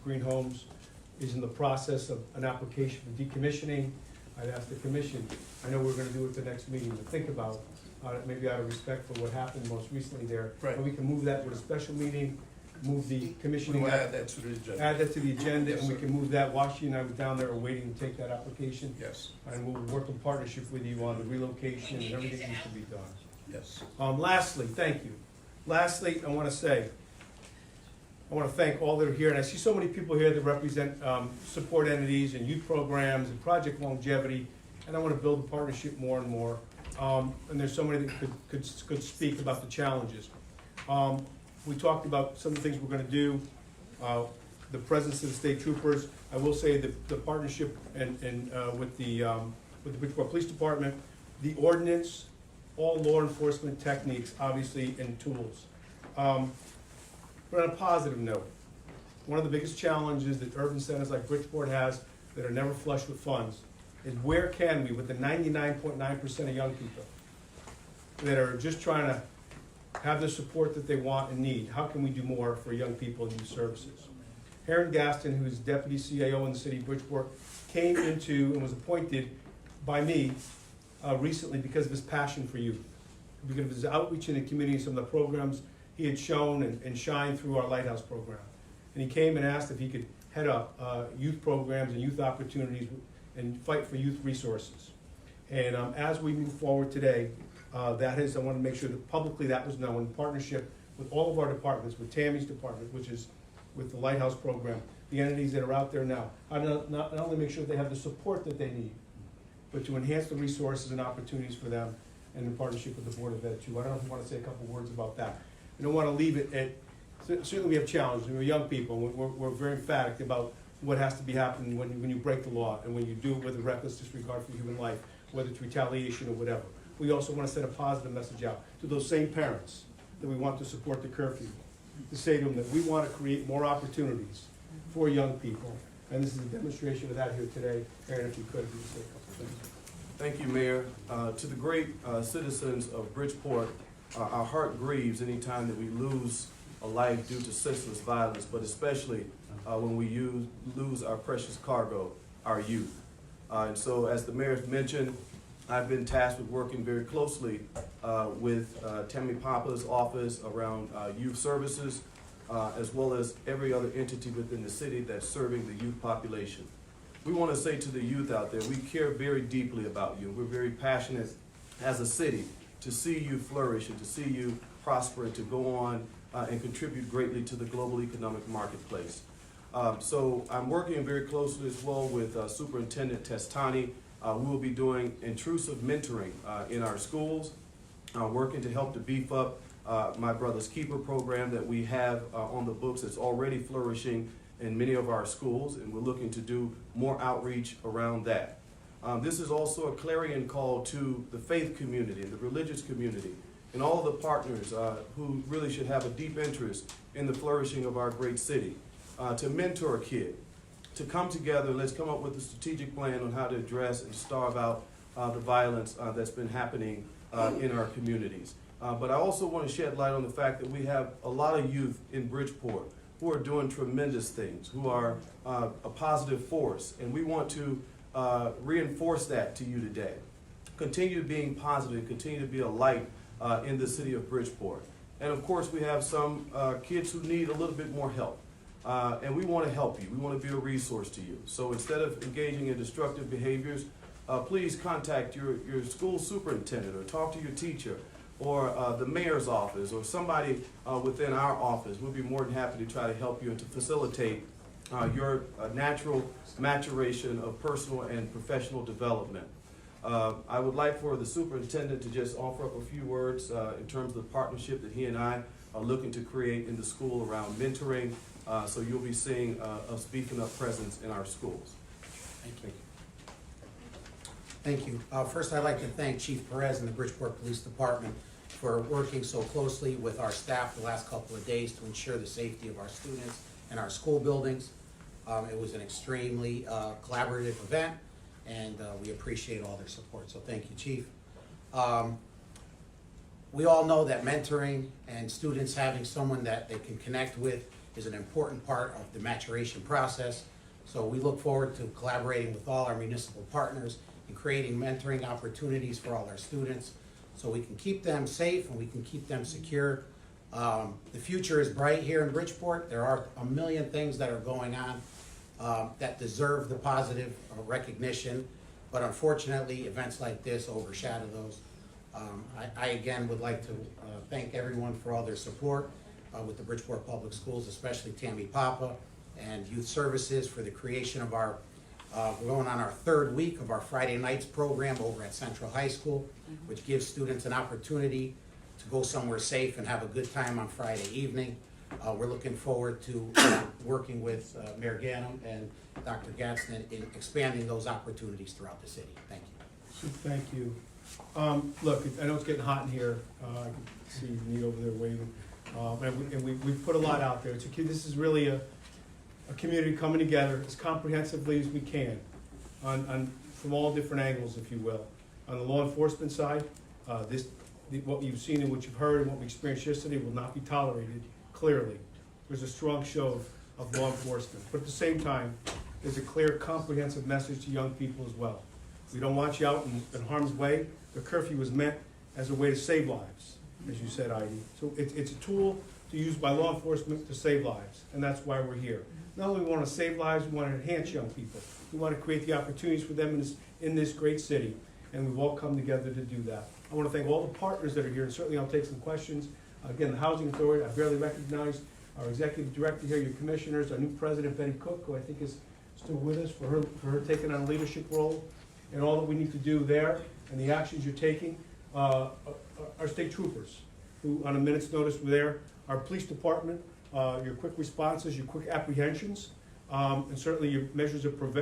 Green Homes is in the process of an application for decommissioning. I'd ask the commission, I know we're gonna do it at the next meeting, to think about, maybe out of respect for what happened most recently there. Right. But we can move that with a special meeting, move the commissioning. We'll add that to the agenda. Add that to the agenda, Yes, and we sir. can move that. Washington and I were down there waiting to take that application. Yes, And we'll work in partnership with you on the relocation and everything that needs to be done. yes. Lastly, thank you. Lastly, I want to thank all that are here, and I see so many people here that represent support entities and youth programs and Project Longevity, and I want to build a partnership more and more. And there's so many that could speak about the challenges. We talked about some of the things we're going to do, the presence of the state troopers. I will say that the partnership and with the Bridgeport Police Department, the ordinance, all law enforcement techniques, obviously, and tools. But on a positive note, one of the biggest challenges that urban centers like Bridgeport has that are never flush with funds is where can we, with the 99.9% of young people that are just trying to have the support that they want and need, how can we do more for young people in these services? Herron Gaston, who is Deputy CAO in the city of Bridgeport, came into and was appointed by me recently because of his passion for youth, because of his outreach in the community, some of the programs he had shown and shined through our Lighthouse program. And he came and asked if he could head up youth programs and youth opportunities and fight for youth resources. And as we move forward today, I want to make sure that publicly that was known in partnership with all of our departments, with Tammy's department, which is with the Lighthouse program, the entities that are out there now. I not only make sure they have the support that they need, but to enhance the resources and opportunities for them, and in partnership with the Board of Ed too. I don't know if you want to say a couple words about that. I don't want to leave it at, certainly we have challenges, we're young people, we're very emphatic about what has to be happening when you break the law, and when you do it with a reckless disregard for human life, whether it's retaliation or whatever. We also want to send a positive message out to those same parents that we want to support the curfew, to say to them that we want to create more opportunities for young people, and this is a demonstration of that here today. Aaron, if you could, if you could say a couple things. Thank you, Mayor. To the great citizens of Bridgeport, our heart grieves anytime that we lose a life due to senseless violence, but especially when we lose our precious cargo, our youth. And so, as the mayor mentioned, I've been tasked with working very closely with Tammy Papa's office around youth services, as well as every other entity within the city that's serving the youth population. We want to say to the youth out there, we care very deeply about you. We're very passionate as a city to see you flourish and to see you prosper and to go on and contribute greatly to the global economic marketplace. So I'm working very closely as well with Superintendent Testani. We will be doing intrusive mentoring in our schools, working to help to beef up My Brother's Keeper program that we have on the books that's already flourishing in many of our schools, and we're looking to do more outreach around that. This is also a clarion call to the faith community and the religious community and all the partners who really should have a deep interest in the flourishing of our great city, to mentor a kid, to come together. Let's come up with a strategic plan on how to address and starve out the violence that's been happening in our communities. But I also want to shed light on the fact that we have a lot of youth in Bridgeport who are doing tremendous things, who are a positive force, and we want to reinforce that to you today. Continue being positive, continue to be a light in the city of Bridgeport. And of course, we have some kids who need a little bit more help. And we want to help you. We want to be a resource to you. So instead of engaging in destructive behaviors, please contact your school superintendent or talk to your teacher or the mayor's office or somebody within our office. We'll be more than happy to try to help you and to facilitate your natural maturation of personal and professional development. I would like for the superintendent to just offer up a few words in terms of the partnership that he and I are looking to create in the school around mentoring. So you'll be seeing a speaking up presence in our schools. Thank you. Thank you. First, I'd like to thank Chief Perez and the Bridgeport Police Department for working so closely with our staff the last couple of days to ensure the safety of our students and our school buildings. It was an extremely collaborative event, and we appreciate all their support. So thank you, Chief. We all know that mentoring and students having someone that they can connect with is an important part of the maturation process. So we look forward to collaborating with all our municipal partners and creating mentoring opportunities for all our students so we can keep them safe and we can keep them secure. The future is bright here in Bridgeport. There are a million things that are going on that deserve the positive recognition, but unfortunately, events like this overshadow those. I again would like to thank everyone for all their support with the Bridgeport Public Schools, especially Tammy Papa and Youth Services for the creation of our, we're going on our third week of our Friday nights program over at Central High School, which gives students an opportunity to go somewhere safe and have a good time on Friday evening. We're looking forward to working with Mayor Ganim and Dr. Gaston in expanding those opportunities throughout the city. Thank you. Thank you. Look, I know it's getting hot in here. I can see Nate over there waving. And we've put a lot out there. This is really a community coming together as comprehensively as we can from all different angles, if you will. On the law enforcement side, what you've seen and what you've heard and what we experienced yesterday will not be tolerated, clearly. There's a strong show of law enforcement. But at the same time, there's a clear, comprehensive message to young people as well. We don't want you out in harm's way. The curfew was meant as a way to save lives, as you said, Heidi. So it's a tool to use by law enforcement to save lives, and that's why we're here. Not only want to save lives, we want to enhance young people. We want to create the opportunities for them in this great city, and we've all come together to do that. I want to thank all the partners that are here, and certainly I'll take some questions. Again, the Housing Authority, I barely recognized our Executive Director here, your Commissioners, our new President, Betty Cook, who I think is still with us, for her taking on a leadership role, and all that we need to do there, and the actions you're taking. Our state troopers, who on a minute's notice were there, our police department, your quick responses, your quick apprehensions, and certainly your measures of prevention.